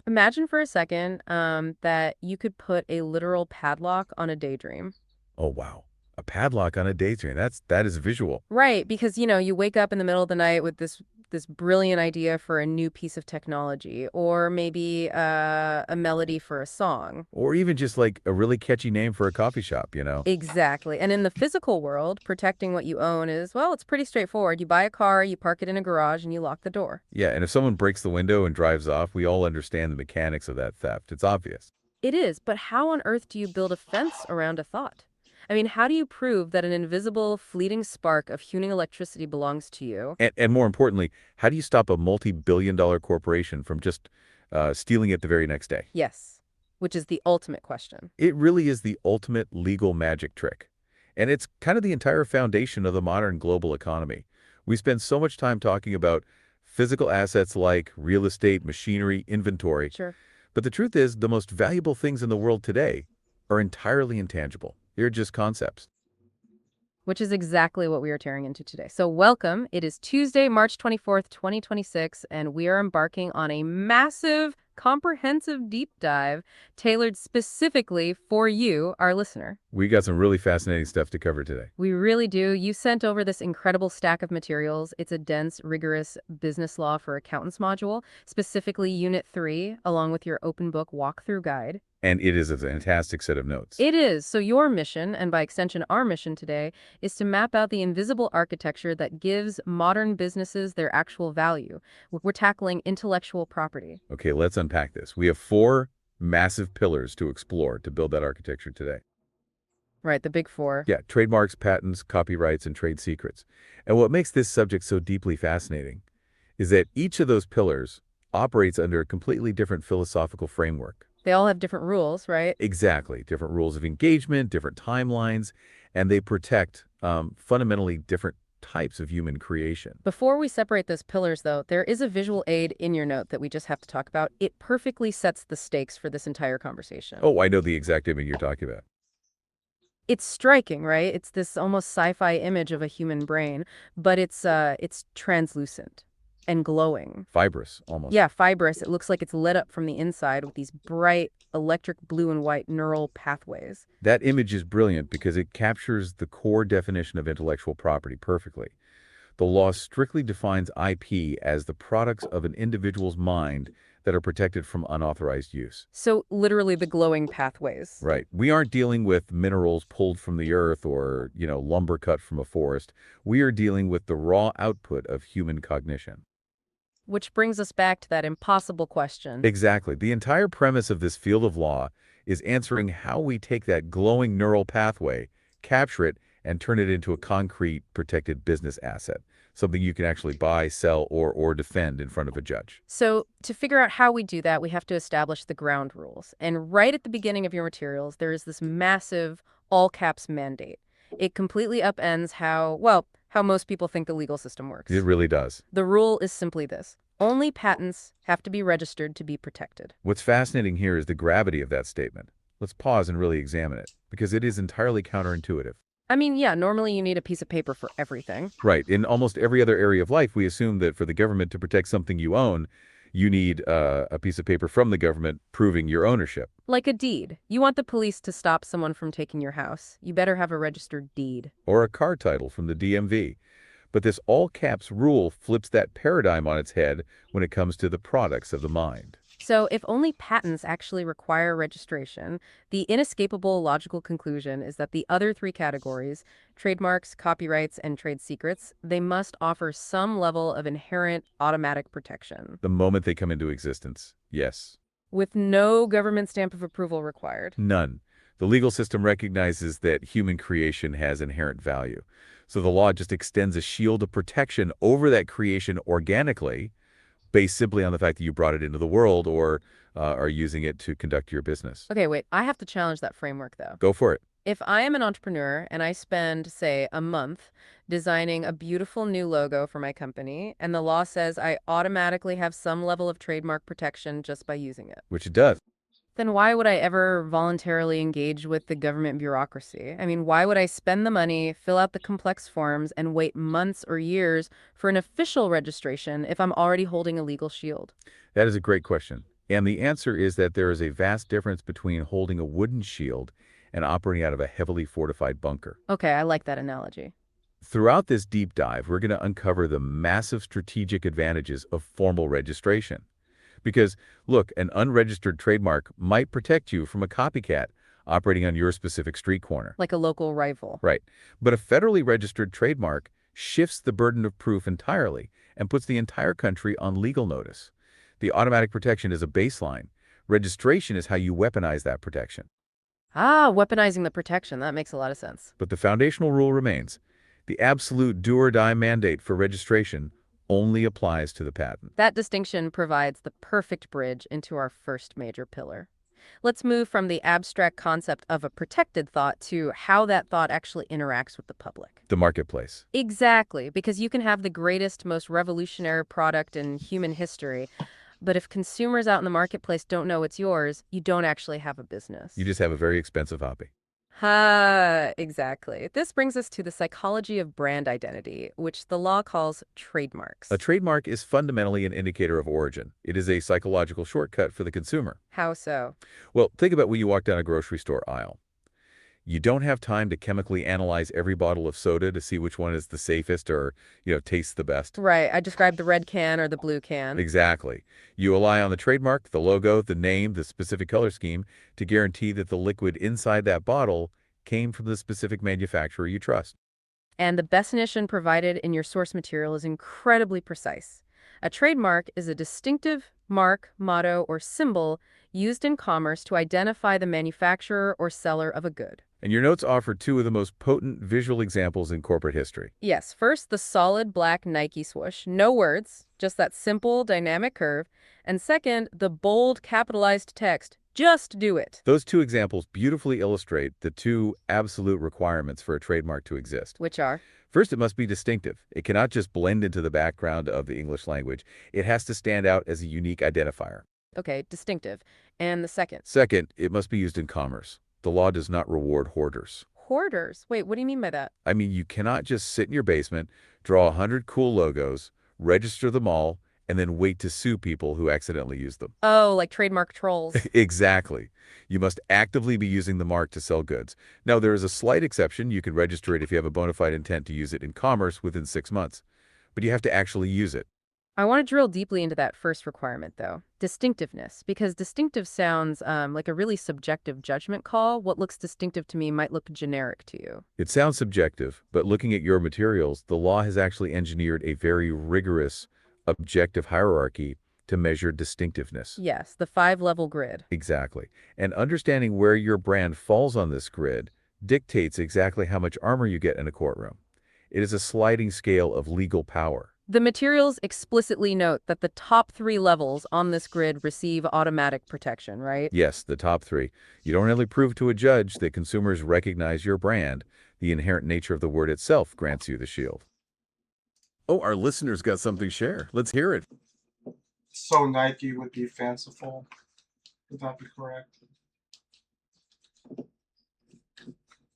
Imagine for a second that you could put a literal padlock on a daydream. Oh, wow. A padlock on a daydream. That is visual. Right, because you wake up in the middle of the night with this brilliant idea for a new piece of technology, or maybe a melody for a song. Or even just like a really catchy name for a coffee shop. Exactly. And in the physical world, protecting what you own is, well, it's pretty straightforward. You buy a car, you park it in a garage, and you lock the door. Yeah, and if someone breaks the window and drives off, we all understand the mechanics of that theft. It's obvious. It is, but how on earth do you build a fence around a thought? I mean, how do you prove that an invisible, fleeting spark of human electricity belongs to you? And more importantly, how do you stop a multi-billion-dollar corporation from just stealing it the very next day? Yes, which is the ultimate question. It really is the ultimate legal magic trick. And it's kind of the entire foundation of the modern global economy. We spend so much time talking about physical assets like real estate, machinery, inventory. Sure. But the truth is, the most valuable things in the world today are entirely intangible. They're just concepts. Which is exactly what we are tearing into today. So, welcome. It is Tuesday, March 24th, 2026, and we are embarking on a massive, comprehensive deep dive tailored specifically for you, our listener. We got some really fascinating stuff to cover today. We really do. You sent over this incredible stack of materials. It's a dense, rigorous business law for accountants module, specifically Unit 3, along with your open book walkthrough guide. And it is a fantastic set of notes. It is. So, your mission, and by extension, our mission today, is to map out the invisible architecture that gives modern businesses their actual value. We're tackling intellectual property. Okay, let's unpack this. We have four massive pillars to explore to build that architecture today. Right, the big four. Yeah, trademarks, patents, copyrights, and trade secrets. And what makes this subject so deeply fascinating is that each of those pillars operates under a completely different philosophical framework. They all have different rules, right? Exactly. Different rules of engagement, different timelines, and they protect fundamentally different types of human creation. Before we separate those pillars, though, there is a visual aid in your note that we just have to talk about. It perfectly sets the stakes for this entire conversation. Oh, I know the exact image you're talking about. It's striking, right? It's this almost sci-fi image of a human brain, but it's translucent and glowing. Fibrous, almost. Yeah, fibrous. It looks like it's lit up from the inside with these bright electric blue and white neural pathways. That image is brilliant because it captures the core definition of intellectual property perfectly. The law strictly defines IP as the products of an individual's mind that are protected from unauthorized use. So literally the glowing pathways, Right. We aren't dealing with minerals pulled from the earth or, lumber cut from a forest. We are dealing with the raw output of human cognition. which brings us back to that impossible question. Exactly. The entire premise of this field of law is answering how we take that glowing neural pathway, capture it, and turn it into a concrete, protected business asset, something you can actually buy, sell, or defend in front of a judge. So to figure out how we do that, we have to establish the ground rules. And right at the beginning of your materials, there is this massive all caps mandate. It completely upends how most people think the legal system It works. really does. The rule is simply this. Only patents have to be registered to be protected. What's fascinating here is the gravity of that statement. Let's pause and really examine it, because it is entirely counterintuitive. I mean, yeah, normally you need a piece of paper for everything. Right. In almost every other area of life, we assume that for the government to protect something you own, you need a piece of paper from the government proving your ownership, Like a deed. You want the police to stop someone from taking your house. You better have a registered deed. or a car title from the DMV. But this all caps rule flips that paradigm on its head when it comes to the products of the mind. So, if only patents actually require registration, the inescapable logical conclusion is that the other three categories, trademarks, copyrights, and trade secrets, they must offer some level of inherent automatic protection, The moment they come into existence, yes, with no government stamp of approval required. none. The legal system recognizes that human creation has inherent value. So the law just extends a shield of protection over that creation organically, based simply on the fact that you brought it into the world or are using it to conduct your business. Okay, wait, I have to challenge that framework though. Go for it. If I am an entrepreneur and I spend, say, a month designing a beautiful new logo for my company, and the law says I automatically have some level of trademark protection just by using it, Which it does. then why would I ever voluntarily engage with the government bureaucracy? I mean, why would I spend the money, fill out the complex forms, and wait months or years for an official registration if I'm already holding a legal shield? That is a great question. And the answer is that there is a vast difference between holding a wooden shield and operating out of a heavily fortified bunker. Okay, I like that analogy. Throughout this deep dive, we're going to uncover the massive strategic advantages of formal registration. Because, look, an unregistered trademark might protect you from a copycat operating on your specific street corner. Like a local rival. Right. But a federally registered trademark shifts the burden of proof entirely and puts the entire country on legal notice. The automatic protection is a baseline. Registration is how you weaponize that protection. Ah, weaponizing the protection. That makes a lot of sense. But the foundational rule remains. The absolute do-or-die mandate for registration only applies to the patent. That distinction provides the perfect bridge into our first major pillar. Let's move from the abstract concept of a protected thought to how that thought actually interacts with the public. The marketplace. Exactly, because you can have the greatest, most revolutionary product in human history, but if consumers out in the marketplace don't know it's yours, you don't actually have a business. You just have a very expensive hobby. Exactly. This brings us to the psychology of brand identity, which the law calls trademarks. A trademark is fundamentally an indicator of origin. It is a psychological shortcut for the consumer. How so? Well, think about when you walk down a grocery store aisle. You don't have time to chemically analyze every bottle of soda to see which one is the safest or, tastes the best. Right, I described the red can or the blue can. Exactly. You rely on the trademark, the logo, the name, the specific color scheme to guarantee that the liquid inside that bottle came from the specific manufacturer you trust. And the definition provided in your source material is incredibly precise. A trademark is a distinctive mark, motto, or symbol used in commerce to identify the manufacturer or seller of a good. And your notes offer two of the most potent visual examples in corporate history. Yes, first, the solid black Nike swoosh. No words, just that simple, dynamic curve. And second, the bold, capitalized text. Just do it. Those two examples beautifully illustrate the two absolute requirements for a trademark to exist. Which are? First, it must be distinctive. It cannot just blend into the background of the English language. It has to stand out as a unique identifier. Okay, distinctive. And the second? Second, it must be used in commerce. The law does not reward hoarders. Hoarders? Wait, what do you mean by that? I mean, you cannot just sit in your basement, draw 100 cool logos, register them all, and then wait to sue people who accidentally use them. Oh, like trademark trolls. Exactly. You must actively be using the mark to sell goods. Now, there is a slight exception. You can register it if you have a bona fide intent to use it in commerce within 6 months. But you have to actually use it. I want to drill deeply into that first requirement, though. Distinctiveness, because distinctive sounds like a really subjective judgment call. What looks distinctive to me might look generic to you. It sounds subjective, but looking at your materials, the law has actually engineered a very rigorous, objective hierarchy to measure distinctiveness. Yes, the 5-level grid. Exactly. And understanding where your brand falls on this grid dictates exactly how much armor you get in a courtroom. It is a sliding scale of legal power. The materials explicitly note that the top 3 levels on this grid receive automatic protection, right? Yes, the top 3. You don't only prove to a judge that consumers recognize your brand. The inherent nature of the word itself grants you the shield. Oh, our listeners got something to share. Let's hear it. So Nike would be fanciful. Would that be correct?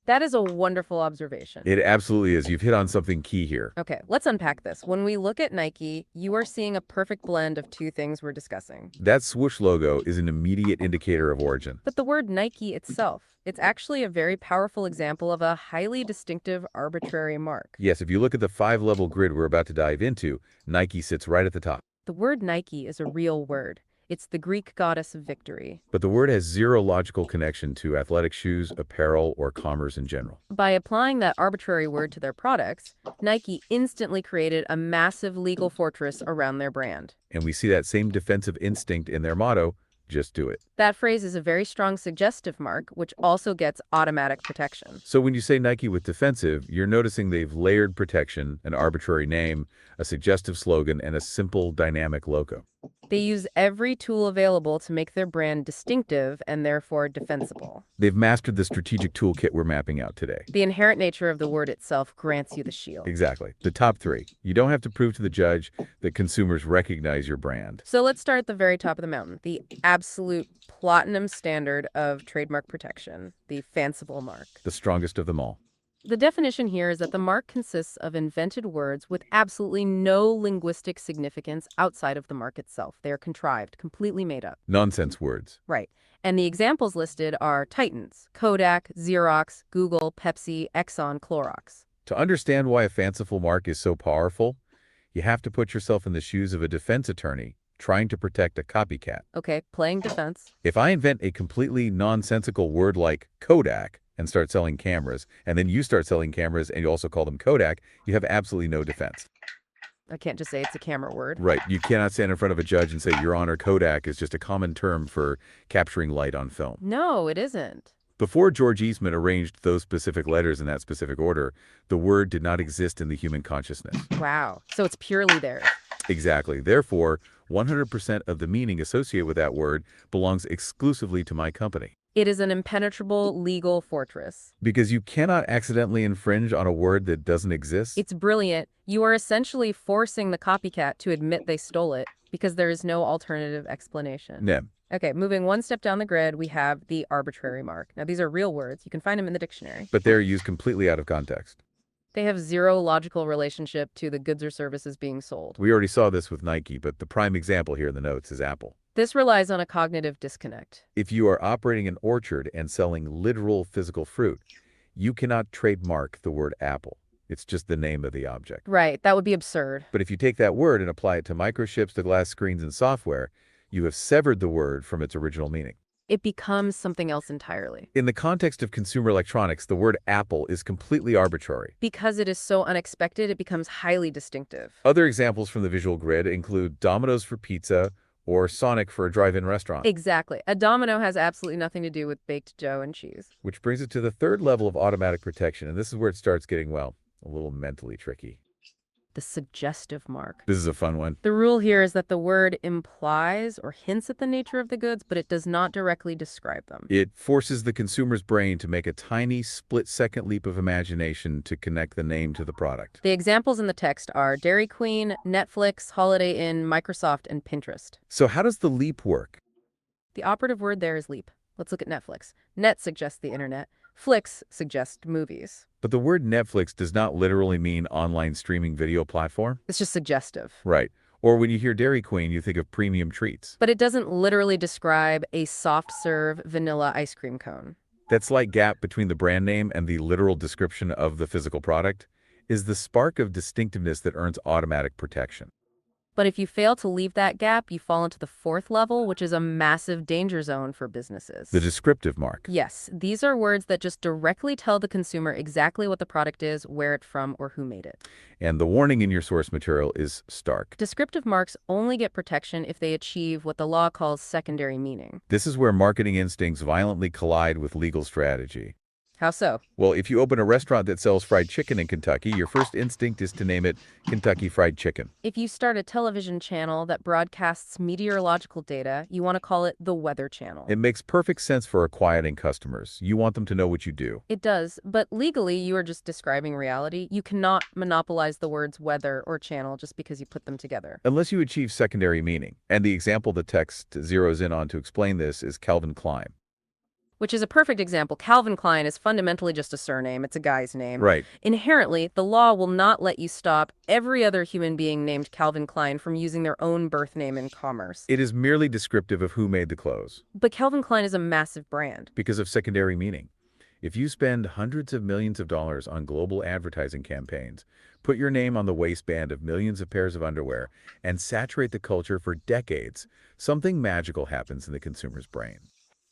That is a wonderful observation. It absolutely is. You've hit on something key here. Okay, let's unpack this. When we look at Nike, you are seeing a perfect blend of two things we're discussing. That swoosh logo is an immediate indicator of origin. But the word Nike itself, it's actually a very powerful example of a highly distinctive arbitrary mark. Yes, if you look at the 5-level grid we're about to dive into, Nike sits right at the top. The word Nike is a real word. It's the Greek goddess of victory. But the word has zero logical connection to athletic shoes, apparel, or commerce in general. By applying that arbitrary word to their products, Nike instantly created a massive legal fortress around their brand. And we see that same defensive instinct in their motto, just do it. That phrase is a very strong suggestive mark, which also gets automatic protection. So when you say Nike with defensive, you're noticing they've layered protection, an arbitrary name, a suggestive slogan, and a simple dynamic logo. They use every tool available to make their brand distinctive and therefore defensible. They've mastered the strategic toolkit we're mapping out today. The inherent nature of the word itself grants you the shield. Exactly. The top 3. You don't have to prove to the judge that consumers recognize your brand. So let's start at the very top of the mountain, the absolute platinum standard of trademark protection, the fanciful mark. The strongest of them all. The definition here is that the mark consists of invented words with absolutely no linguistic significance outside of the mark itself. They are contrived, completely made up. Nonsense words. Right. And the examples listed are Titans, Kodak, Xerox, Google, Pepsi, Exxon, Clorox. To understand why a fanciful mark is so powerful, you have to put yourself in the shoes of a defense attorney trying to protect a copycat. Okay, playing defense. If I invent a completely nonsensical word like Kodak and start selling cameras, and then you start selling cameras and you also call them Kodak, you have absolutely no defense. I can't just say it's a camera word. Right. You cannot stand in front of a judge and say, Your Honor, Kodak is just a common term for capturing light on film. No, it isn't. Before George Eastman arranged those specific letters in that specific order, the word did not exist in the human consciousness. Wow. So it's purely theirs. Exactly. Therefore, 100% of the meaning associated with that word belongs exclusively to my company. It is an impenetrable legal fortress. Because you cannot accidentally infringe on a word that doesn't exist. It's brilliant. You are essentially forcing the copycat to admit they stole it because there is no alternative explanation. Yeah. Okay, moving one step down the grid, we have the arbitrary mark. Now, these are real words. You can find them in the dictionary. But they're used completely out of context. They have zero logical relationship to the goods or services being sold. We already saw this with Nike, but the prime example here in the notes is Apple. This relies on a cognitive disconnect. If you are operating an orchard and selling literal physical fruit, you cannot trademark the word apple. It's just the name of the object. Right, that would be absurd. But if you take that word and apply it to microchips, to glass screens, and software, you have severed the word from its original meaning. It becomes something else entirely. In the context of consumer electronics, the word Apple is completely arbitrary. Because it is so unexpected, it becomes highly distinctive. Other examples from the visual grid include Domino's for pizza or Sonic for a drive-in restaurant. Exactly. A domino has absolutely nothing to do with baked dough and cheese. Which brings it to the third level of automatic protection, and this is where it starts getting, well, a little mentally tricky. The suggestive mark. This is a fun one. The rule here is that the word implies or hints at the nature of the goods, but it does not directly describe them. It forces the consumer's brain to make a tiny split-second leap of imagination to connect the name to the product. The examples in the text are Dairy Queen, Netflix, Holiday Inn, Microsoft, and Pinterest. So how does the leap work? The operative word there is leap. Let's look at Netflix. Net suggests the internet. Flix suggests movies. But the word Netflix does not literally mean online streaming video platform. It's just suggestive. Right. Or when you hear Dairy Queen, you think of premium treats. But it doesn't literally describe a soft-serve vanilla ice cream cone. That slight gap between the brand name and the literal description of the physical product is the spark of distinctiveness that earns automatic protection. But if you fail to leave that gap, you fall into the fourth level, which is a massive danger zone for businesses. The descriptive mark. Yes, these are words that just directly tell the consumer exactly what the product is, where it's from, or who made it. And the warning in your source material is stark. Descriptive marks only get protection if they achieve what the law calls secondary meaning. This is where marketing instincts violently collide with legal strategy. How so? Well, if you open a restaurant that sells fried chicken in Kentucky, your first instinct is to name it Kentucky Fried Chicken. If you start a television channel that broadcasts meteorological data, you want to call it the Weather Channel. It makes perfect sense for quieting customers. You want them to know what you do. It does, but legally you are just describing reality. You cannot monopolize the words weather or channel just because you put them together. Unless you achieve secondary meaning. And the example the text zeroes in on to explain this is Calvin Klein. Which is a perfect example. Calvin Klein is fundamentally just a surname. It's a guy's name. Right. Inherently, the law will not let you stop every other human being named Calvin Klein from using their own birth name in commerce. It is merely descriptive of who made the clothes. But Calvin Klein is a massive brand. Because of secondary meaning. If you spend hundreds of millions of dollars on global advertising campaigns, put your name on the waistband of millions of pairs of underwear, and saturate the culture for decades, something magical happens in the consumer's brain.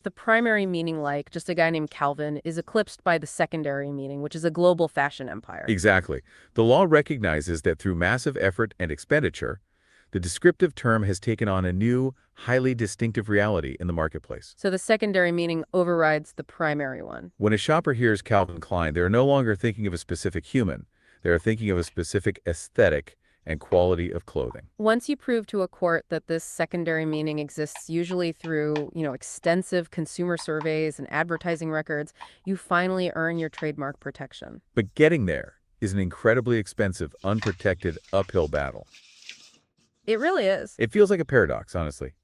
The primary meaning, like just a guy named Calvin, is eclipsed by the secondary meaning, which is a global fashion empire. Exactly. The law recognizes that through massive effort and expenditure, the descriptive term has taken on a new, highly distinctive reality in the marketplace. So the secondary meaning overrides the primary one. When a shopper hears Calvin Klein, they are no longer thinking of a specific human. They are thinking of a specific aesthetic and quality of clothing. Once you prove to a court that this secondary meaning exists, usually through, extensive consumer surveys and advertising records, you finally earn your trademark protection. But getting there is an incredibly expensive, unprotected, uphill battle. It really is. It feels like a paradox, honestly.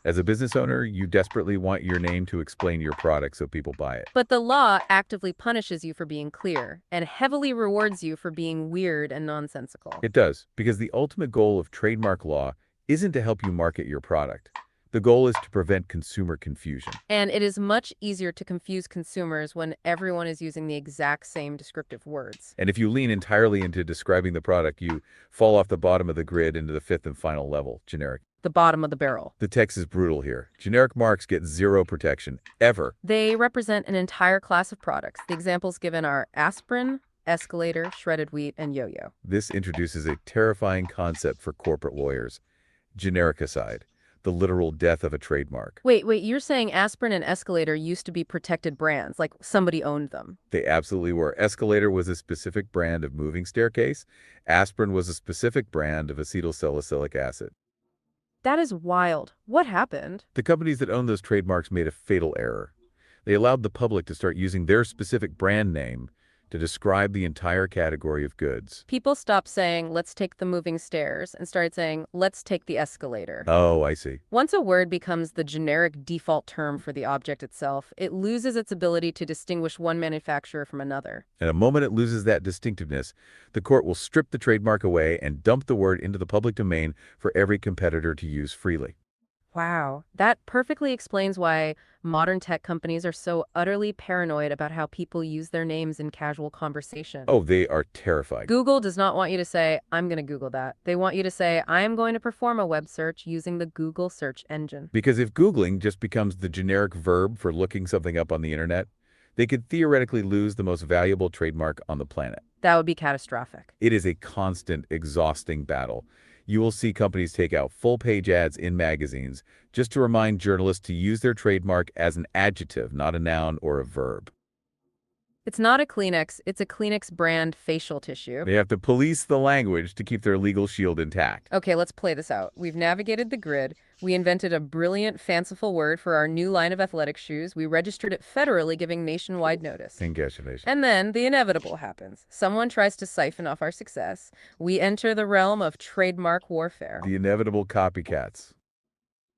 As a business owner, you desperately want your name to explain your product so people buy it. But the law actively punishes you for being clear and heavily rewards you for being weird and nonsensical. It does, because the ultimate goal of trademark law isn't to help you market your product. The goal is to prevent consumer confusion. And it is much easier to confuse consumers when everyone is using the exact same descriptive words. And if you lean entirely into describing the product, you fall off the bottom of the grid into the fifth and final level, generic. The bottom of the barrel. The text is brutal here. Generic marks get zero protection, ever. They represent an entire class of products. The examples given are aspirin, escalator, shredded wheat, and yo-yo. This introduces a terrifying concept for corporate lawyers: genericicide, the literal death of a trademark. Wait, you're saying aspirin and escalator used to be protected brands, like somebody owned them? They absolutely were. Escalator was a specific brand of moving staircase. Aspirin was a specific brand of acetylsalicylic acid. That is wild. What happened? The companies that owned those trademarks made a fatal error. They allowed the public to start using their specific brand name to describe the entire category of goods. People stopped saying, let's take the moving stairs, and started saying, let's take the escalator. Oh, I see. Once a word becomes the generic default term for the object itself, it loses its ability to distinguish one manufacturer from another. And the moment it loses that distinctiveness, the court will strip the trademark away and dump the word into the public domain for every competitor to use freely. Wow, that perfectly explains why modern tech companies are so utterly paranoid about how people use their names in casual conversation. Oh, they are terrified. Google does not want you to say, I'm going to Google that. They want you to say, I am going to perform a web search using the Google search engine. Because if Googling just becomes the generic verb for looking something up on the internet, they could theoretically lose the most valuable trademark on the planet. That would be catastrophic. It is a constant, exhausting battle. You will see companies take out full-page ads in magazines just to remind journalists to use their trademark as an adjective, not a noun or a verb. It's not a Kleenex, it's a Kleenex brand facial tissue. They have to police the language to keep their legal shield intact. Okay, let's play this out. We've navigated the grid. We invented a brilliant, fanciful word for our new line of athletic shoes. We registered it federally, giving nationwide notice. Congratulations. And then the inevitable happens. Someone tries to siphon off our success. We enter the realm of trademark warfare. The inevitable copycats.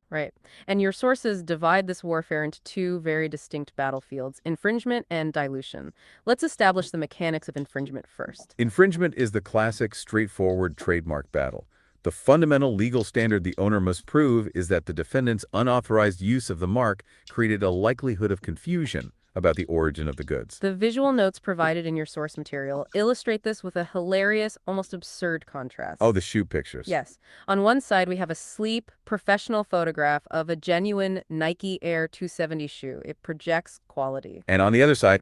Right. And your sources divide this warfare into two very distinct battlefields, infringement and dilution. Let's establish the mechanics of infringement first. Infringement is the classic, straightforward trademark battle. The fundamental legal standard the owner must prove is that the defendant's unauthorized use of the mark created a likelihood of confusion about the origin of the goods. The visual notes provided in your source material illustrate this with a hilarious, almost absurd contrast. Oh, the shoe pictures. Yes. On one side, we have a sleek, professional photograph of a genuine Nike Air 270 shoe. It projects quality. And on the other side,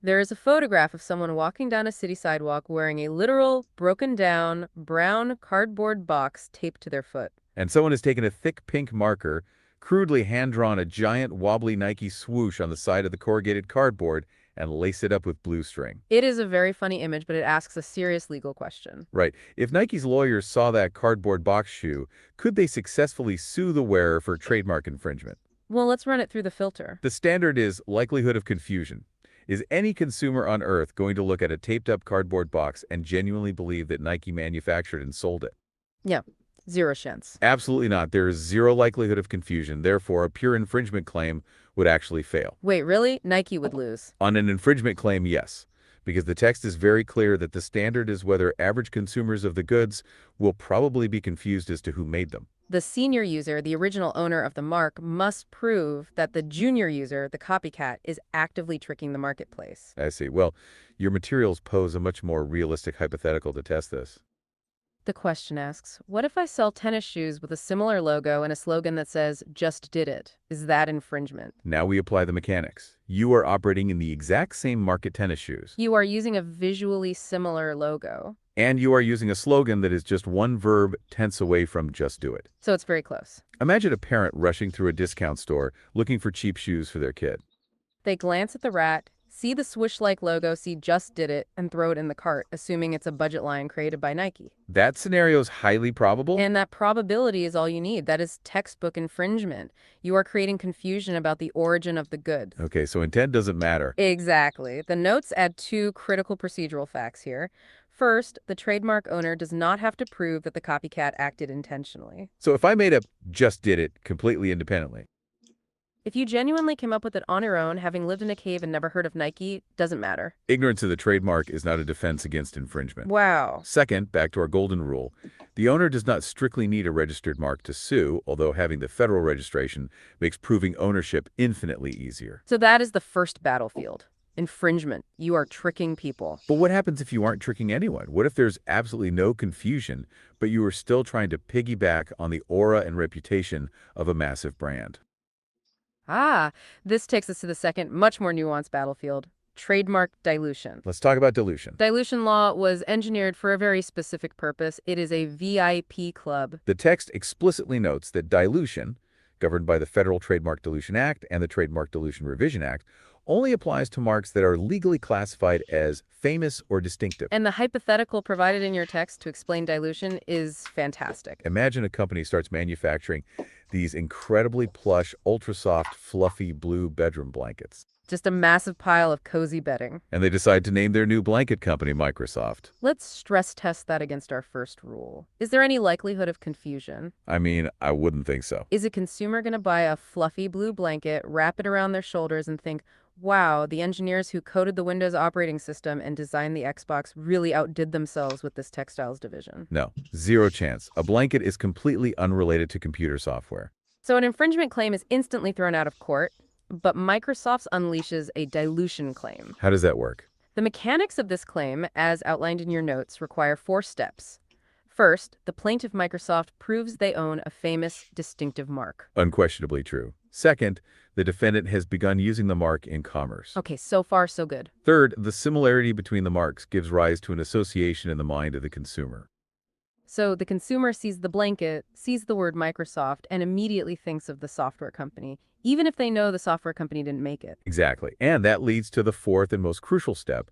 there is a photograph of someone walking down a city sidewalk wearing a literal, broken-down, brown cardboard box taped to their foot. and someone has taken a thick pink marker, crudely hand-drawn a giant wobbly Nike swoosh on the side of the corrugated cardboard, and laced it up with blue string. It is a very funny image, but it asks a serious legal question. Right. If Nike's lawyers saw that cardboard box shoe, could they successfully sue the wearer for trademark infringement? Well, let's run it through the filter. The standard is likelihood of confusion. Is any consumer on earth going to look at a taped-up cardboard box and genuinely believe that Nike manufactured and sold it? Yeah, zero chance. Absolutely not. There is zero likelihood of confusion. Therefore, a pure infringement claim would actually fail. Wait, really? Nike would lose. On an infringement claim, yes, because the text is very clear that the standard is whether average consumers of the goods will probably be confused as to who made them. The senior user, the original owner of the mark, must prove that the junior user, the copycat, is actively tricking the marketplace. I see. Well, your materials pose a much more realistic hypothetical to test this. The question asks, what if I sell tennis shoes with a similar logo and a slogan that says, just did it? Is that infringement? Now we apply the mechanics. You are operating in the exact same market tennis shoes. You are using a visually similar logo. And you are using a slogan that is just one verb tense away from just do it. So it's very close. Imagine a parent rushing through a discount store looking for cheap shoes for their kid. They glance at the rat, see the swoosh-like logo, see just did it, and throw it in the cart, assuming it's a budget line created by Nike. That scenario is highly probable. And that probability is all you need. That is textbook infringement. You are creating confusion about the origin of the goods. Okay, so intent doesn't matter. Exactly. The notes add two critical procedural facts here. First, the trademark owner does not have to prove that the copycat acted intentionally. So if I made up just did it completely independently, If you genuinely came up with it on your own, having lived in a cave and never heard of Nike, doesn't matter. ignorance of the trademark is not a defense against infringement. Wow. Second, back to our golden rule, the owner does not strictly need a registered mark to sue, although having the federal registration makes proving ownership infinitely easier. So that is the first battlefield. Infringement. You are tricking people. But what happens if you aren't tricking anyone? What if there's absolutely no confusion, but you are still trying to piggyback on the aura and reputation of a massive brand? Ah, this takes us to the second, much more nuanced battlefield. Trademark dilution. Let's talk about dilution. Dilution law was engineered for a very specific purpose. It is a VIP club. The text explicitly notes that dilution, governed by the Federal Trademark Dilution Act and the Trademark Dilution Revision Act, only applies to marks that are legally classified as famous or distinctive. And the hypothetical provided in your text to explain dilution is fantastic. Imagine a company starts manufacturing these incredibly plush, ultra-soft, fluffy blue bedroom blankets. Just a massive pile of cozy bedding. And they decide to name their new blanket company Microsoft. Let's stress test that against our first rule. Is there any likelihood of confusion? I mean, I wouldn't think so. Is a consumer going to buy a fluffy blue blanket, wrap it around their shoulders, and think, wow, the engineers who coded the Windows operating system and designed the Xbox really outdid themselves with this textiles division? No, zero chance. A blanket is completely unrelated to computer software. So an infringement claim is instantly thrown out of court, but Microsoft unleashes a dilution claim. How does that work? The mechanics of this claim, as outlined in your notes, require 4 steps. First, the plaintiff Microsoft proves they own a famous, distinctive mark. Unquestionably true. Second, the defendant has begun using the mark in commerce. Okay, so far so good. Third, the similarity between the marks gives rise to an association in the mind of the consumer. So the consumer sees the blanket, sees the word Microsoft, and immediately thinks of the software company, even if they know the software company didn't make it. Exactly. And that leads to the fourth and most crucial step.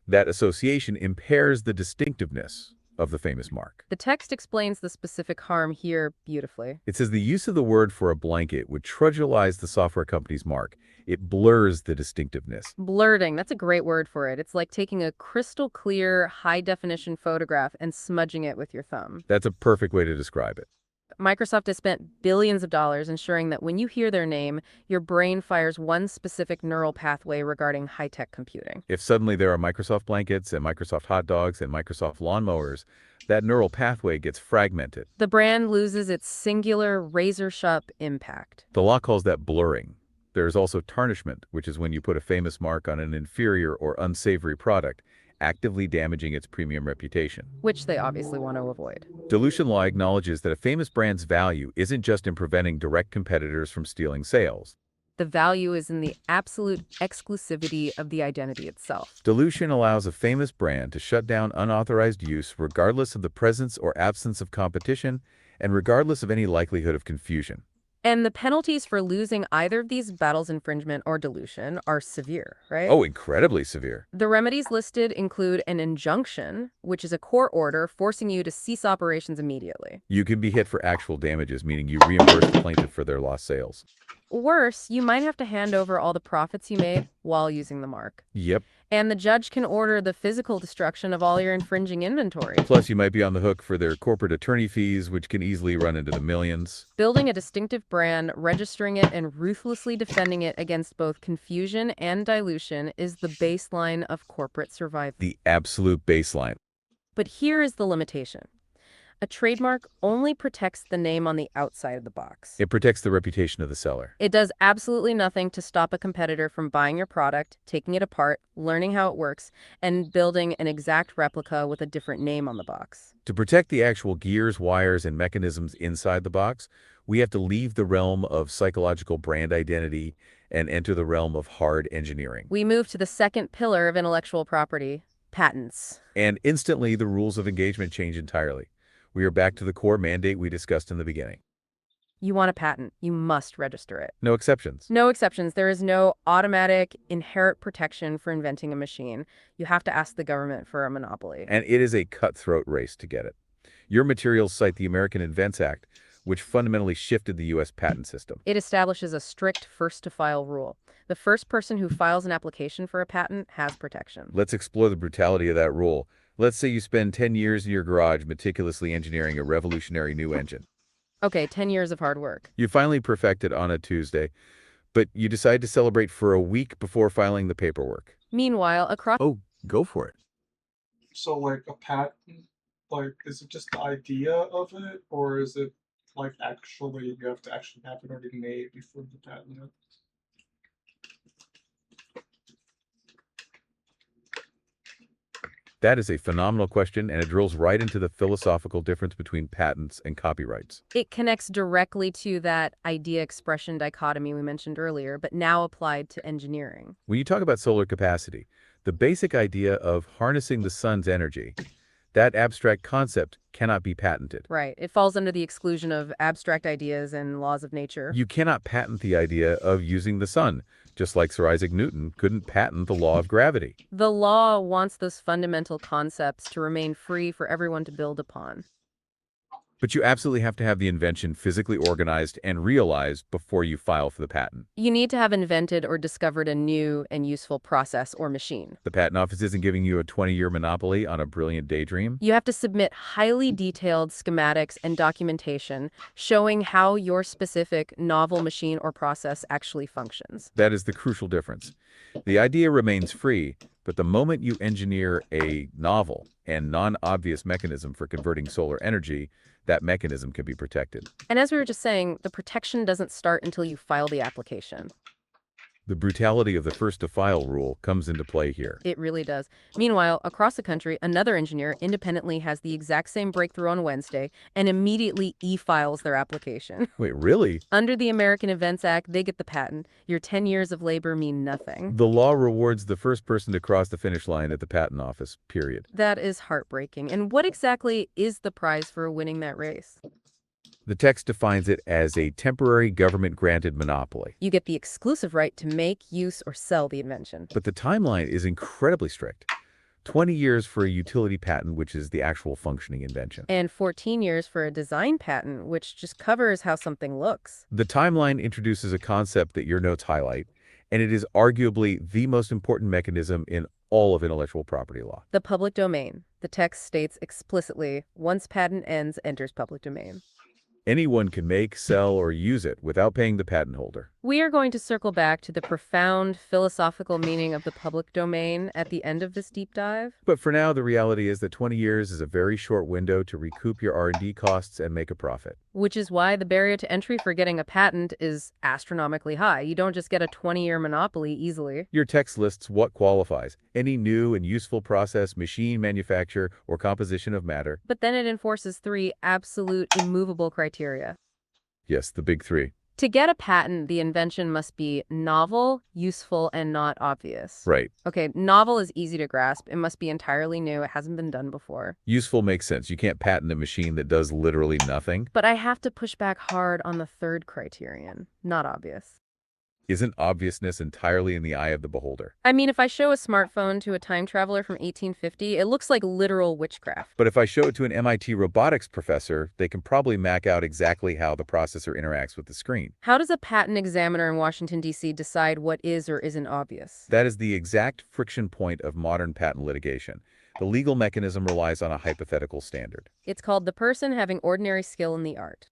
That association impairs the distinctiveness of the famous mark. The text explains the specific harm here beautifully. It says the use of the word for a blanket would trivialize the software company's mark. It blurs the distinctiveness. Blurting, that's a great word for it. It's like taking a crystal clear, high-definition photograph and smudging it with your thumb. That's a perfect way to describe it. Microsoft has spent billions of dollars ensuring that when you hear their name, your brain fires one specific neural pathway regarding high-tech computing. If suddenly there are Microsoft blankets and Microsoft hot dogs and Microsoft lawnmowers, that neural pathway gets fragmented. The brand loses its singular, razor-sharp impact. The law calls that blurring. There is also tarnishment, which is when you put a famous mark on an inferior or unsavory product, actively damaging its premium reputation. Which they obviously want to avoid. Dilution law acknowledges that a famous brand's value isn't just in preventing direct competitors from stealing sales. The value is in the absolute exclusivity of the identity itself. Dilution allows a famous brand to shut down unauthorized use regardless of the presence or absence of competition and regardless of any likelihood of confusion. And the penalties for losing either of these battles, infringement or dilution, are severe, right? Oh, incredibly severe. The remedies listed include an injunction, which is a court order forcing you to cease operations immediately. You can be hit for actual damages, meaning you reimburse the plaintiff for their lost sales. Worse, you might have to hand over all the profits you made while using the mark. Yep. And the judge can order the physical destruction of all your infringing inventory. Plus, you might be on the hook for their corporate attorney fees, which can easily run into the millions. Building a distinctive brand, registering it, and ruthlessly defending it against both confusion and dilution is the baseline of corporate survival. The absolute baseline. But here is the limitation. A trademark only protects the name on the outside of the box. It protects the reputation of the seller. It does absolutely nothing to stop a competitor from buying your product, taking it apart, learning how it works, and building an exact replica with a different name on the box. To protect the actual gears, wires, and mechanisms inside the box, we have to leave the realm of psychological brand identity and enter the realm of hard engineering. We move to the second pillar of intellectual property, patents. And instantly, the rules of engagement change entirely. We are back to the core mandate we discussed in the beginning. You want a patent, you must register it. No exceptions. No exceptions. There is no automatic, inherent protection for inventing a machine. You have to ask the government for a monopoly. And it is a cutthroat race to get it. Your materials cite the American Invents Act, which fundamentally shifted the U.S. patent system. It establishes a strict first-to-file rule. The first person who files an application for a patent has protection. Let's explore the brutality of that rule. Let's say you spend 10 years in your garage meticulously engineering a revolutionary new engine. Okay, 10 years of hard work. You finally perfect it on a Tuesday, but you decide to celebrate for a week before filing the paperwork. Meanwhile, across Oh, go for it. So like a patent, like is it just the idea of it, or is it like actually you have to actually have it already made before you patent it? That is a phenomenal question, and it drills right into the philosophical difference between patents and copyrights. it connects directly to that idea expression dichotomy we mentioned earlier, but now applied to engineering. When you talk about solar capacity, the basic idea of harnessing the sun's energy, that abstract concept cannot be patented. Right. It falls under the exclusion of abstract ideas and laws of nature. You cannot patent the idea of using the sun, just like Sir Isaac Newton couldn't patent the law of gravity. The law wants those fundamental concepts to remain free for everyone to build upon. But you absolutely have to have the invention physically organized and realized before you file for the patent. You need to have invented or discovered a new and useful process or machine. The patent office isn't giving you a 20-year monopoly on a brilliant daydream. You have to submit highly detailed schematics and documentation showing how your specific novel machine or process actually functions. That is the crucial difference. The idea remains free, but the moment you engineer a novel and non-obvious mechanism for converting solar energy, that mechanism can be protected. And as we were just saying, the protection doesn't start until you file the application. The brutality of the first to file rule comes into play here. It really does. Meanwhile, across the country, another engineer independently has the exact same breakthrough on Wednesday and immediately e-files their application. Wait, really? Under the American Invents Act, they get the patent. Your 10 years of labor mean nothing. The law rewards the first person to cross the finish line at the patent office, period. That is heartbreaking. And what exactly is the prize for winning that race? The text defines it as a temporary government-granted monopoly. You get the exclusive right to make, use, or sell the invention. But the timeline is incredibly strict. 20 years for a utility patent, which is the actual functioning invention. And 14 years for a design patent, which just covers how something looks. The timeline introduces a concept that your notes highlight, and it is arguably the most important mechanism in all of intellectual property law. The public domain. The text states explicitly, once patent ends, enters public domain. Anyone can make, sell, or use it without paying the patent holder. We are going to circle back to the profound philosophical meaning of the public domain at the end of this deep dive. But for now, the reality is that 20 years is a very short window to recoup your R&D costs and make a profit. Which is why the barrier to entry for getting a patent is astronomically high. You don't just get a 20-year monopoly easily. Your text lists what qualifies: any new and useful process, machine, manufacture, or composition of matter. But then it enforces 3 absolute immovable criteria. Yes, the big 3. To get a patent, the invention must be novel, useful, and not obvious. Right. Okay, novel is easy to grasp. It must be entirely new. It hasn't been done before. Useful makes sense. You can't patent a machine that does literally nothing. But I have to push back hard on the 3rd criterion, not obvious. Isn't obviousness entirely in the eye of the beholder? I mean, if I show a smartphone to a time traveler from 1850, it looks like literal witchcraft. But if I show it to an MIT robotics professor, they can probably map out exactly how the processor interacts with the screen. How does a patent examiner in Washington, D.C. decide what is or isn't obvious? That is the exact friction point of modern patent litigation. The legal mechanism relies on a hypothetical standard. It's called the person having ordinary skill in the art.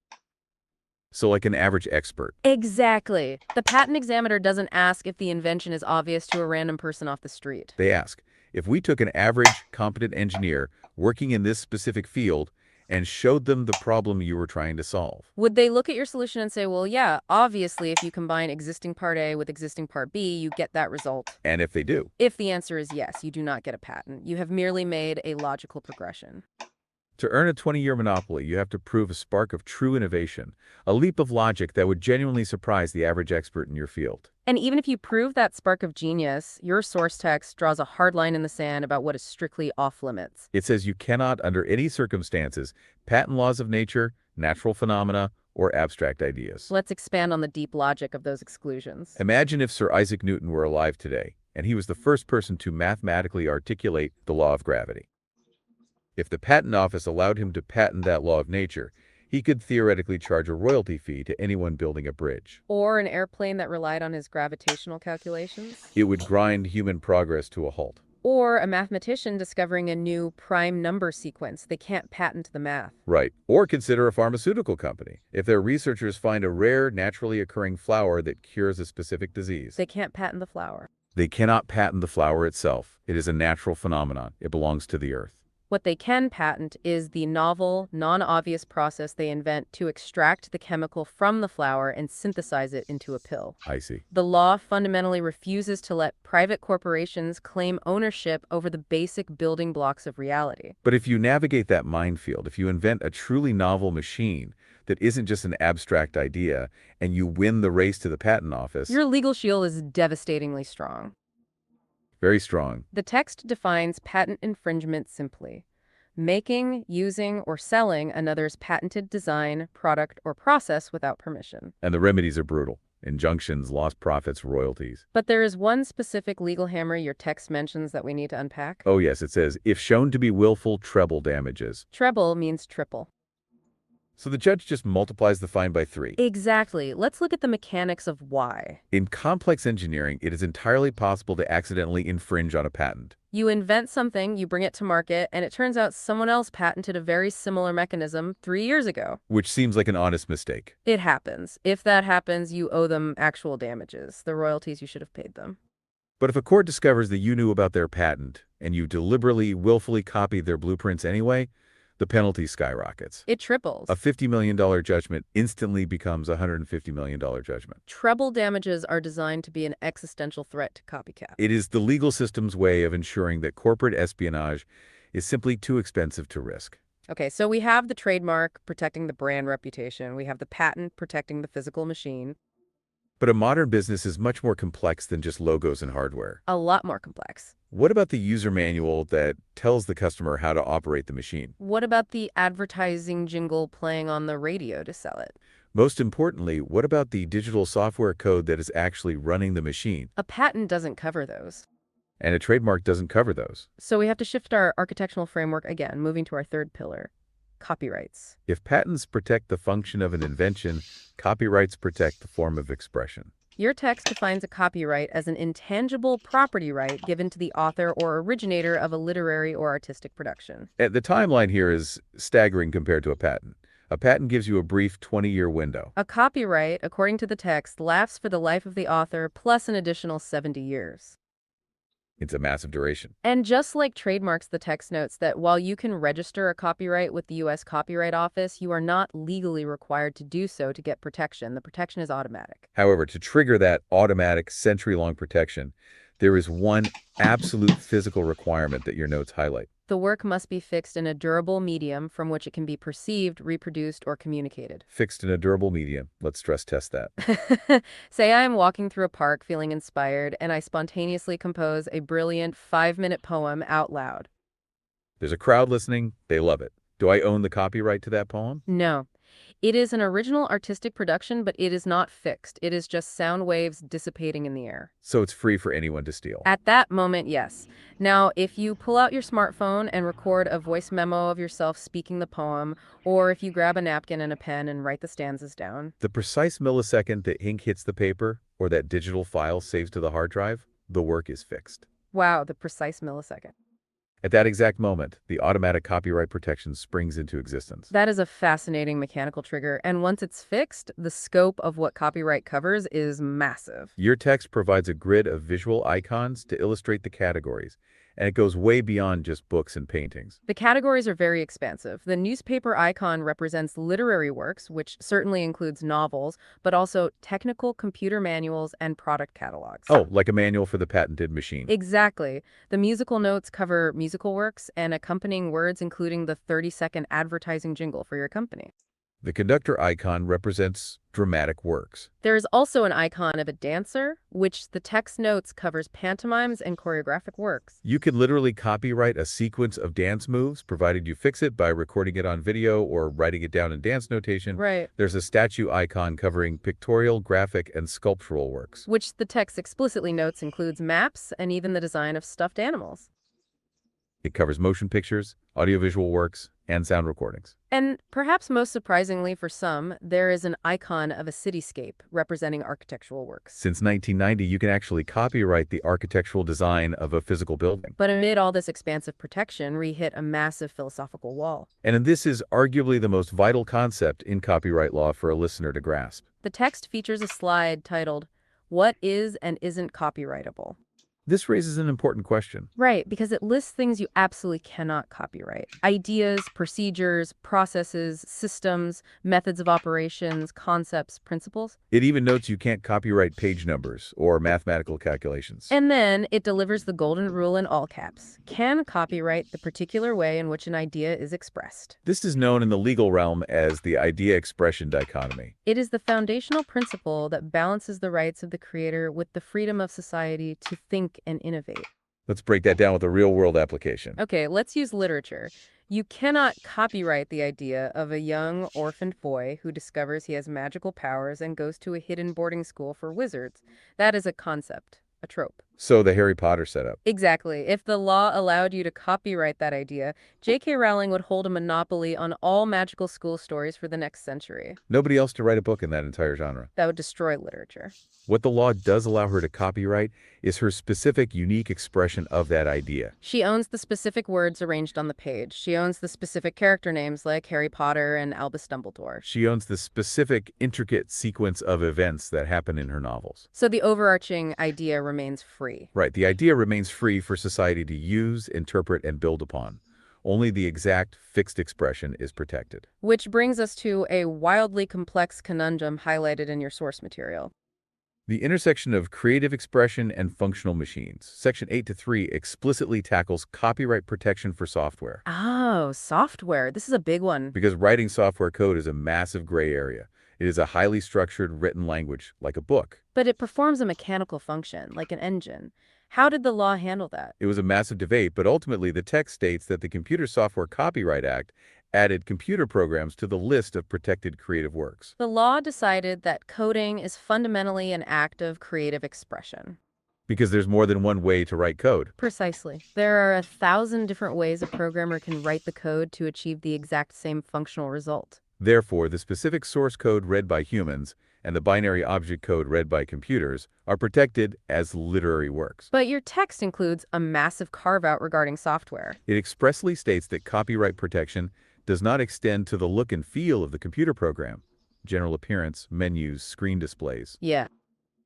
So like an average expert. Exactly. The patent examiner doesn't ask if the invention is obvious to a random person off the street. They ask, if we took an average, competent engineer working in this specific field and showed them the problem you were trying to solve, would they look at your solution and say, well, yeah, obviously, if you combine existing part A with existing part B, you get that result? and if they do, If the answer is yes, you do not get a patent. You have merely made a logical progression. to earn a 20-year monopoly, you have to prove a spark of true innovation, a leap of logic that would genuinely surprise the average expert in your field. And even if you prove that spark of genius, your source text draws a hard line in the sand about what is strictly off limits. It says you cannot, under any circumstances, patent laws of nature, natural phenomena, or abstract ideas. Let's expand on the deep logic of those exclusions. Imagine if Sir Isaac Newton were alive today, and he was the first person to mathematically articulate the law of gravity. If the patent office allowed him to patent that law of nature, he could theoretically charge a royalty fee to anyone building a bridge. Or an airplane that relied on his gravitational calculations. It would grind human progress to a halt. Or a mathematician discovering a new prime number sequence. They can't patent the math. Right. Or consider a pharmaceutical company. If their researchers find a rare, naturally occurring flower that cures a specific disease, They can't patent the flower. they cannot patent the flower itself. It is a natural phenomenon. It belongs to the earth. What they can patent is the novel, non-obvious process they invent to extract the chemical from the flower and synthesize it into a pill. I see. The law fundamentally refuses to let private corporations claim ownership over the basic building blocks of reality. But if you navigate that minefield, if you invent a truly novel machine that isn't just an abstract idea, and you win the race to the patent office, Your legal shield is devastatingly strong. very strong. The text defines patent infringement simply: making, using, or selling another's patented design, product, or process without permission. And the remedies are brutal. Injunctions, lost profits, royalties. But there is one specific legal hammer your text mentions that we need to unpack. Oh yes, it says, if shown to be willful, treble damages. Treble means triple. So the judge just multiplies the fine by 3. Exactly. Let's look at the mechanics of why. In complex engineering, it is entirely possible to accidentally infringe on a patent. You invent something, you bring it to market, and it turns out someone else patented a very similar mechanism 3 years ago. Which seems like an honest mistake. It happens. If that happens, you owe them actual damages, the royalties you should have paid them. But if a court discovers that you knew about their patent, and you deliberately, willfully copied their blueprints anyway, the penalty skyrockets. It triples. A $50 million judgment instantly becomes a $150 million judgment. Treble damages are designed to be an existential threat to copycat. It is the legal system's way of ensuring that corporate espionage is simply too expensive to risk. Okay, so we have the trademark protecting the brand reputation. We have the patent protecting the physical machine. But a modern business is much more complex than just logos and hardware. A lot more complex. What about the user manual that tells the customer how to operate the machine? What about the advertising jingle playing on the radio to sell it? Most importantly, what about the digital software code that is actually running the machine? A patent doesn't cover those. And a trademark doesn't cover those. So we have to shift our architectural framework again, moving to our third pillar: copyrights. If patents protect the function of an invention, copyrights protect the form of expression. Your text defines a copyright as an intangible property right given to the author or originator of a literary or artistic production. And the timeline here is staggering compared to a patent. A patent gives you a brief 20-year window. A copyright, according to the text, lasts for the life of the author plus an additional 70 years. It's a massive duration. And just like trademarks, the text notes that while you can register a copyright with the U.S. Copyright Office, you are not legally required to do so to get protection. The protection is automatic. However, to trigger that automatic century-long protection, there is one absolute physical requirement that your notes highlight. The work must be fixed in a durable medium from which it can be perceived, reproduced, or communicated. Fixed in a durable medium. Let's stress test that. Say I am walking through a park feeling inspired, and I spontaneously compose a brilliant 5-minute poem out loud. There's a crowd listening. They love it. Do I own the copyright to that poem? No. It is an original artistic production, but it is not fixed. It is just sound waves dissipating in the air. So it's free for anyone to steal. At that moment, yes. Now, if you pull out your smartphone and record a voice memo of yourself speaking the poem, or if you grab a napkin and a pen and write the stanzas down, The precise millisecond that ink hits the paper or that digital file saves to the hard drive, the work is fixed. wow, the precise millisecond. At that exact moment, the automatic copyright protection springs into existence. That is a fascinating mechanical trigger, and once it's fixed, the scope of what copyright covers is massive. Your text provides a grid of visual icons to illustrate the categories, and it goes way beyond just books and paintings. The categories are very expansive. The newspaper icon represents literary works, which certainly includes novels, but also technical computer manuals and product catalogs. Oh, like a manual for the patented machine. Exactly. The musical notes cover musical works and accompanying words, including the 30-second advertising jingle for your company. The conductor icon represents dramatic works. There is also an icon of a dancer, which the text notes covers pantomimes and choreographic works. You can literally copyright a sequence of dance moves, provided you fix it by recording it on video or writing it down in dance notation. Right. There's a statue icon covering pictorial, graphic, and sculptural works. Which the text explicitly notes includes maps and even the design of stuffed animals. It covers motion pictures, audiovisual works, and sound recordings. And perhaps most surprisingly for some, there is an icon of a cityscape representing architectural works. Since 1990, you can actually copyright the architectural design of a physical building. But amid all this expansive protection, we hit a massive philosophical wall. And this is arguably the most vital concept in copyright law for a listener to grasp. The text features a slide titled, "What is and isn't copyrightable?" This raises an important question. Right, because it lists things you absolutely cannot copyright. Ideas, procedures, processes, systems, methods of operations, concepts, principles. It even notes you can't copyright page numbers or mathematical calculations. And then it delivers the golden rule in all caps. Can copyright the particular way in which an idea is expressed. This is known in the legal realm as the idea-expression dichotomy. It is the foundational principle that balances the rights of the creator with the freedom of society to think and innovate. Let's break that down with a real-world application. Okay, let's use literature. You cannot copyright the idea of a young orphaned boy who discovers he has magical powers and goes to a hidden boarding school for wizards. That is a concept, a trope. So the Harry Potter setup. Exactly. If the law allowed you to copyright that idea, J.K. Rowling would hold a monopoly on all magical school stories for the next century. Nobody else to write a book in that entire genre. That would destroy literature. What the law does allow her to copyright is her specific, unique expression of that idea. She owns the specific words arranged on the page. She owns the specific character names like Harry Potter and Albus Dumbledore. She owns the specific, intricate sequence of events that happen in her novels. So the overarching idea remains free. Right, the idea remains free for society to use, interpret, and build upon. Only the exact, fixed expression is protected. Which brings us to a wildly complex conundrum highlighted in your source material. The intersection of creative expression and functional machines. Section 8-3 explicitly tackles copyright protection for software. Oh, software. This is a big one. Because writing software code is a massive gray area. It is a highly structured written language, like a book. But it performs a mechanical function, like an engine. How did the law handle that? It was a massive debate, but ultimately the text states that the Computer Software Copyright Act added computer programs to the list of protected creative works. The law decided that coding is fundamentally an act of creative expression. Because there's more than one way to write code. Precisely. There are 1,000 different ways a programmer can write the code to achieve the exact same functional result. Therefore, the specific source code read by humans and the binary object code read by computers are protected as literary works. But your text includes a massive carve-out regarding software. It expressly states that copyright protection does not extend to the look and feel of the computer program, general appearance, menus, screen displays. Yeah.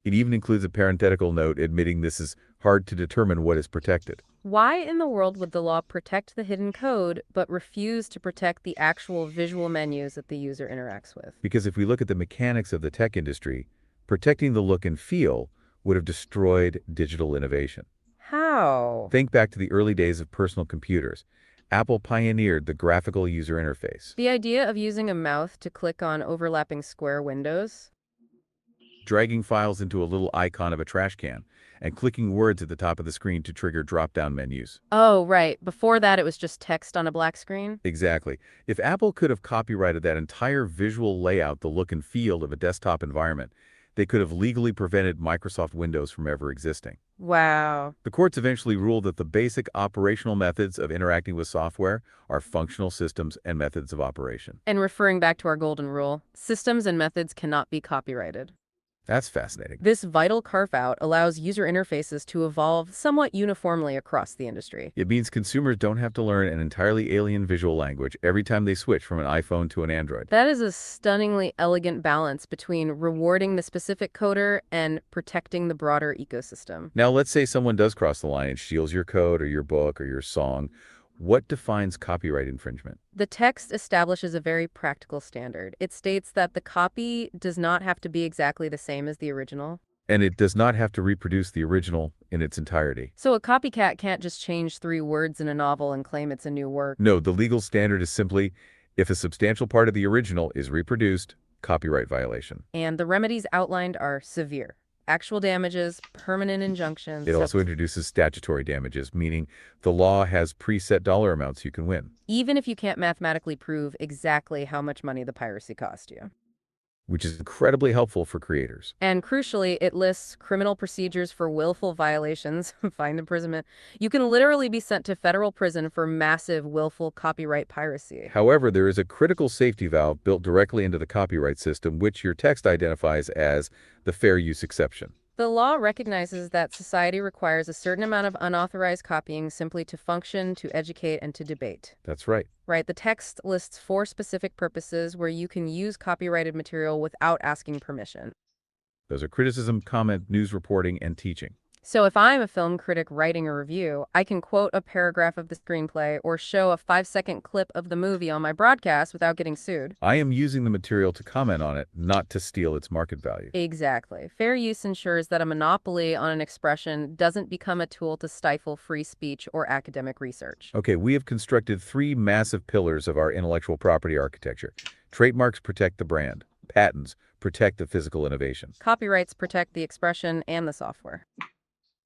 It even includes a parenthetical note admitting this is hard to determine what is protected. Why in the world would the law protect the hidden code but refuse to protect the actual visual menus that the user interacts with? Because if we look at the mechanics of the tech industry, protecting the look and feel would have destroyed digital innovation. How? Think back to the early days of personal computers. Apple pioneered the graphical user interface. The idea of using a mouse to click on overlapping square windows? Dragging files into a little icon of a trash can, and clicking words at the top of the screen to trigger drop-down menus. Oh, right. Before that, it was just text on a black screen? Exactly. If Apple could have copyrighted that entire visual layout, the look and feel of a desktop environment, they could have legally prevented Microsoft Windows from ever existing. Wow. The courts eventually ruled that the basic operational methods of interacting with software are functional systems and methods of operation. And referring back to our golden rule, systems and methods cannot be copyrighted. That's fascinating. This vital carve-out allows user interfaces to evolve somewhat uniformly across the industry. It means consumers don't have to learn an entirely alien visual language every time they switch from an iPhone to an Android. That is a stunningly elegant balance between rewarding the specific coder and protecting the broader ecosystem. Now, let's say someone does cross the line and steals your code or your book or your song. What defines copyright infringement? The text establishes a very practical standard. It states that the copy does not have to be exactly the same as the original. And it does not have to reproduce the original in its entirety. So a copycat can't just change 3 words in a novel and claim it's a new work. No, the legal standard is simply, if a substantial part of the original is reproduced, copyright violation. And the remedies outlined are severe. Actual damages, permanent injunctions. It also introduces statutory damages, meaning the law has preset dollar amounts you can win. Even if you can't mathematically prove exactly how much money the piracy cost you. which is incredibly helpful for creators. And crucially, it lists criminal procedures for willful violations, fine imprisonment. You can literally be sent to federal prison for massive willful copyright piracy. However, there is a critical safety valve built directly into the copyright system, which your text identifies as the fair use exception. The law recognizes that society requires a certain amount of unauthorized copying simply to function, to educate, and to debate. That's right. Right, the text lists 4 specific purposes where you can use copyrighted material without asking permission. Those are criticism, comment, news reporting, and teaching. So if I'm a film critic writing a review, I can quote a paragraph of the screenplay or show a 5-second clip of the movie on my broadcast without getting sued. I am using the material to comment on it, not to steal its market value. Exactly. Fair use ensures that a monopoly on an expression doesn't become a tool to stifle free speech or academic research. Okay, we have constructed 3 massive pillars of our intellectual property architecture. Trademarks protect the brand. Patents protect the physical innovation. Copyrights protect the expression and the software.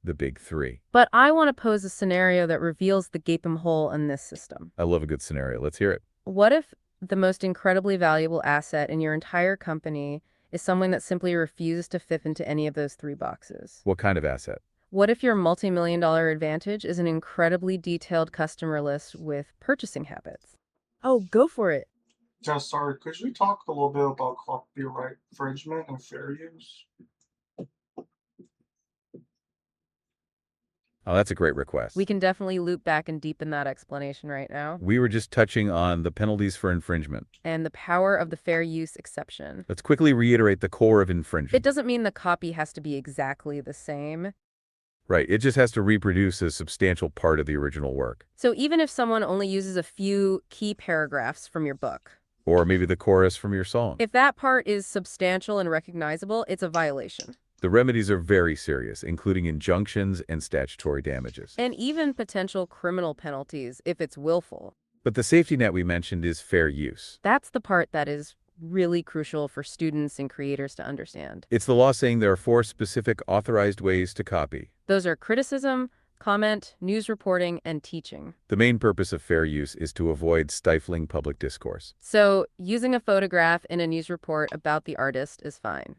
The big 3. But I want to pose a scenario that reveals the gaping hole in this system. I love a good scenario. Let's hear it. What if the most incredibly valuable asset in your entire company is someone that simply refuses to fit into any of those 3 boxes? What kind of asset? What if your multi-million-dollar advantage is an incredibly detailed customer list with purchasing habits? Oh, go for it. Just sorry, could you talk a little bit about copyright infringement and fair use? Oh, that's a great request. We can definitely loop back and deepen that explanation right now. We were just touching on the penalties for infringement. And the power of the fair use exception. Let's quickly reiterate the core of It infringement. doesn't mean the copy has to be exactly the same. Right, it just has to reproduce a substantial part of the original work. So even if someone only uses a few key paragraphs from your book, Or maybe the chorus from your song. if that part is substantial and recognizable, it's a violation. The remedies are very serious, including injunctions and statutory damages. And even potential criminal penalties if it's willful. But the safety net we mentioned is fair use. That's the part that is really crucial for students and creators to understand. It's the law saying there are 4 specific authorized ways to copy. Those are criticism, comment, news reporting, and teaching. The main purpose of fair use is to avoid stifling public discourse. So using a photograph in a news report about the artist is fine.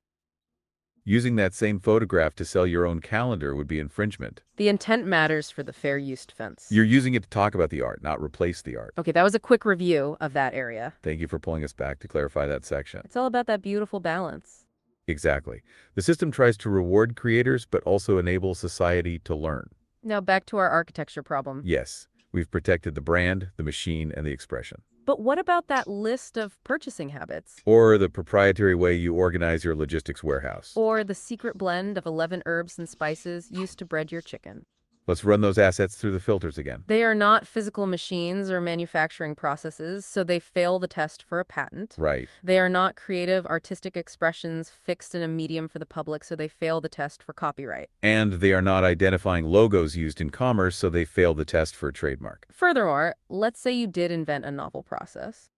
Using that same photograph to sell your own calendar would be infringement. The intent matters for the fair use defense. You're using it to talk about the art, not replace the art. Okay, that was a quick review of that area. Thank you for pulling us back to clarify that section. It's all about that beautiful balance. Exactly. The system tries to reward creators, but also enable society to learn. Now back to our architecture problem. Yes, we've protected the brand, the machine, and the expression. But what about that list of purchasing habits? Or the proprietary way you organize your logistics warehouse. Or the secret blend of 11 herbs and spices used to bread your chicken? Let's run those assets through the filters again. They are not physical machines or manufacturing processes, so they fail the test for a patent. Right. They are not creative, artistic expressions fixed in a medium for the public, so they fail the test for copyright. And they are not identifying logos used in commerce, so they fail the test for a trademark. Furthermore, let's say you did invent a novel process.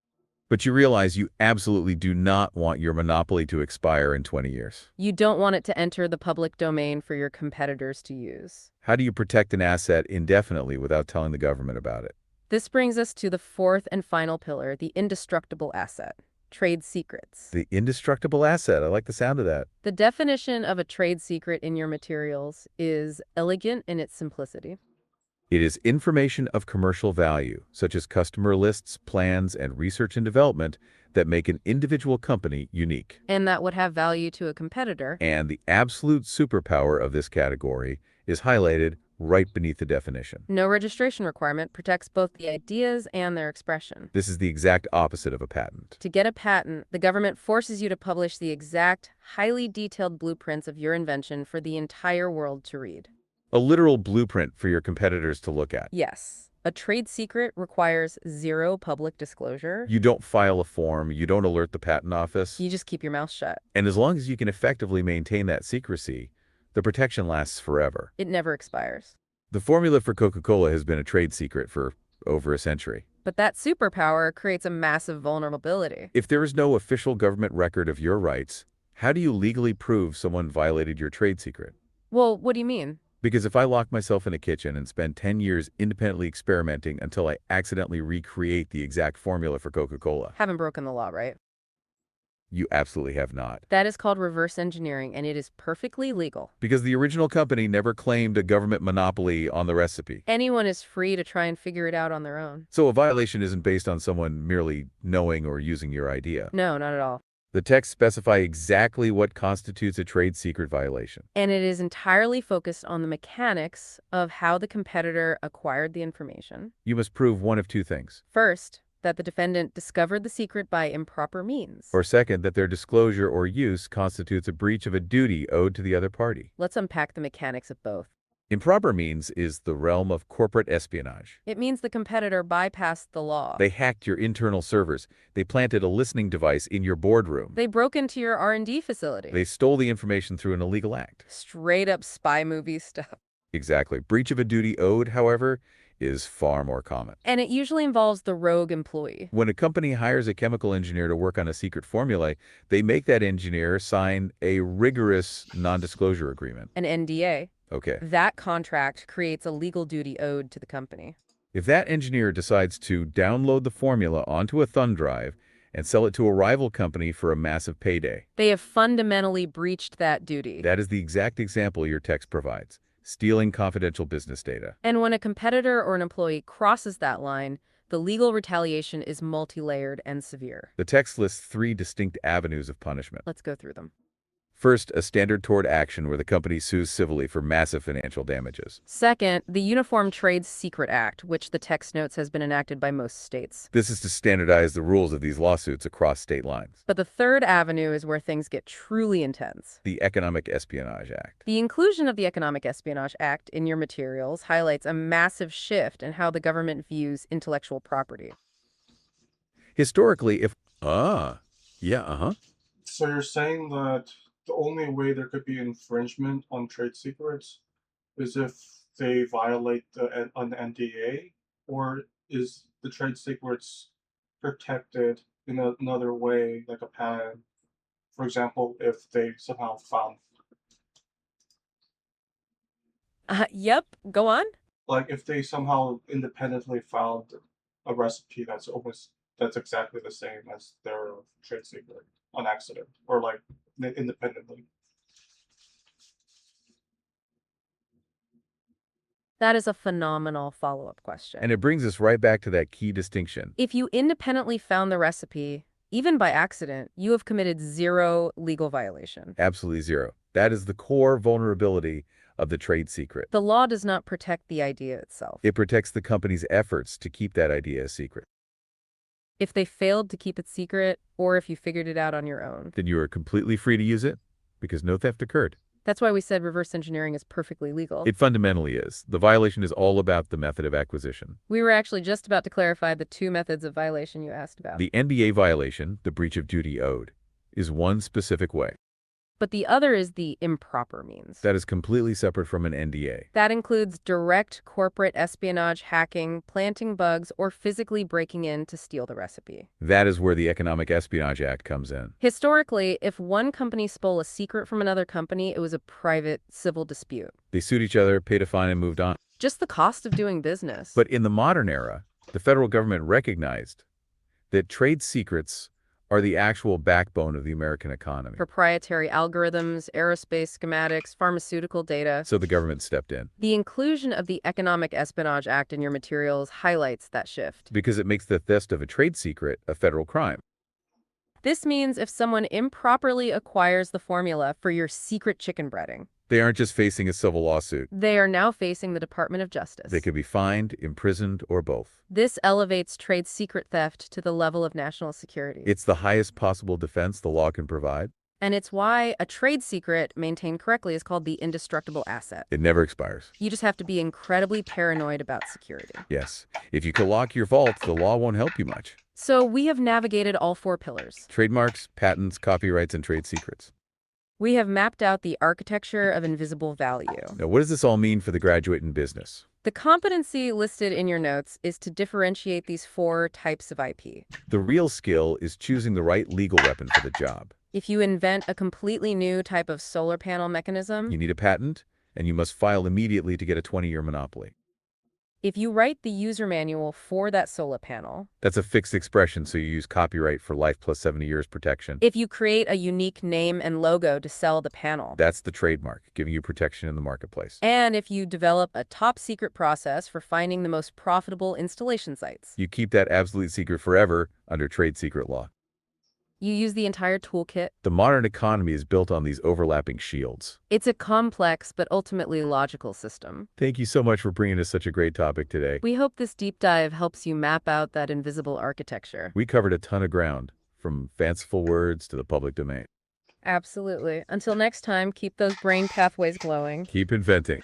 But you realize you absolutely do not want your monopoly to expire in 20 years. You don't want it to enter the public domain for your competitors to use. How do you protect an asset indefinitely without telling the government about it? This brings us to the 4th and final pillar, the indestructible asset, trade secrets. The indestructible asset. I like the sound of that. The definition of a trade secret in your materials is elegant in its simplicity. It is information of commercial value, such as customer lists, plans, and research and development that make an individual company unique. And that would have value to a competitor. And the absolute superpower of this category is highlighted right beneath the definition. No registration requirement protects both the ideas and their expression. This is the exact opposite of a patent. To get a patent, the government forces you to publish the exact, highly detailed blueprints of your invention for the entire world to read. A literal blueprint for your competitors to look at. Yes. A trade secret requires 0 public disclosure. You don't file a form, you don't alert the patent office. You just keep your mouth shut. And as long as you can effectively maintain that secrecy, the protection lasts forever. It never expires. The formula for Coca-Cola has been a trade secret for over a century. But that superpower creates a massive vulnerability. If there is no official government record of your rights, how do you legally prove someone violated your trade secret? Well, what do you mean? Because if I lock myself in a kitchen and spend 10 years independently experimenting until I accidentally recreate the exact formula for Coca-Cola, Haven't broken the law, right? You absolutely have not. That is called reverse engineering, and it is perfectly legal. Because the original company never claimed a government monopoly on the recipe. Anyone is free to try and figure it out on their own. So a violation isn't based on someone merely knowing or using your idea. No, not at all. The texts specify exactly what constitutes a trade secret violation. And it is entirely focused on the mechanics of how the competitor acquired the information. You must prove one of two things. First, that the defendant discovered the secret by improper means. Or second, that their disclosure or use constitutes a breach of a duty owed to the other party. Let's unpack the mechanics of both. Improper means is the realm of corporate espionage. It means the competitor bypassed the law. They hacked your internal servers. They planted a listening device in your boardroom. They broke into your R&D facility. They stole the information through an illegal act. Straight up spy movie stuff. Exactly. Breach of a duty owed, however, is far more common. And it usually involves the rogue employee. When a company hires a chemical engineer to work on a secret formula, they make that engineer sign a rigorous non-disclosure agreement. An NDA. Okay. That contract creates a legal duty owed to the company. If that engineer decides to download the formula onto a thumb drive and sell it to a rival company for a massive payday, They have fundamentally breached that duty. that is the exact example your text provides. Stealing confidential business data. And when a competitor or an employee crosses that line, the legal retaliation is multi-layered and severe. The text lists 3 distinct avenues of punishment. Let's go through them. First, a standard tort action where the company sues civilly for massive financial damages. Second, the Uniform Trade Secret Act, which the text notes has been enacted by most states. This is to standardize the rules of these lawsuits across state lines. But the third avenue is where things get truly intense. The Economic Espionage Act. The inclusion of the Economic Espionage Act in your materials highlights a massive shift in how the government views intellectual property. Historically, if... So you're saying that the only way there could be infringement on trade secrets is if they violate an NDA, or is the trade secrets protected in another way, like a patent? For example, if they somehow found, Yep, go on. like if they somehow independently found a recipe that's exactly the same as their trade secret on accident, or like independently. That is a phenomenal follow-up question. And it brings us right back to that key distinction. If you independently found the recipe, even by accident, you have committed zero legal violation. Absolutely zero. That is the core vulnerability of the trade secret. The law does not protect the idea itself. It protects the company's efforts to keep that idea a secret. If they failed to keep it secret, or if you figured it out on your own. Then you are completely free to use it because no theft occurred. That's why we said reverse engineering is perfectly legal. It fundamentally is. The violation is all about the method of acquisition. We were actually just about to clarify the 2 methods of violation you asked about. The NDA violation, the breach of duty owed, is one specific way. But the other is the improper means. That is completely separate from an NDA. That includes direct corporate espionage, hacking, planting bugs, or physically breaking in to steal the recipe. That is where the Economic Espionage Act comes in. Historically, if one company stole a secret from another company, it was a private civil dispute. They sued each other, paid a fine, and moved on. Just the cost of doing business. But in the modern era, the federal government recognized that trade secrets are the actual backbone of the American economy. Proprietary algorithms, aerospace schematics, pharmaceutical data. So the government stepped in. The inclusion of the Economic Espionage Act in your materials highlights that shift. Because it makes the theft of a trade secret a federal crime. This means if someone improperly acquires the formula for your secret chicken breading, They aren't just facing a civil lawsuit. they are now facing the Department of Justice. They could be fined, imprisoned, or both. This elevates trade secret theft to the level of national security. It's the highest possible defense the law can provide. And it's why a trade secret maintained correctly is called the indestructible asset. It never expires. You just have to be incredibly paranoid about security. Yes. If you can lock your vault, the law won't help you much. So we have navigated all 4 pillars. Trademarks, patents, copyrights, and trade secrets. We have mapped out the architecture of invisible value. Now, what does this all mean for the graduate in business? The competency listed in your notes is to differentiate these 4 types of IP. The real skill is choosing the right legal weapon for the job. If you invent a completely new type of solar panel mechanism, You need a patent, and you must file immediately to get a 20-year monopoly. If you write the user manual for that solar panel, That's a fixed expression, so you use copyright for life plus 70 years protection. if you create a unique name and logo to sell the panel, That's the trademark, giving you protection in the marketplace. and if you develop a top secret process for finding the most profitable installation sites, You keep that absolute secret forever under trade secret law. you use the entire toolkit. The modern economy is built on these overlapping shields. It's a complex but ultimately logical system. Thank you so much for bringing us such a great topic today. We hope this deep dive helps you map out that invisible architecture. We covered a ton of ground, from fanciful words to the public domain. Absolutely. Until next time, keep those brain pathways glowing. Keep inventing.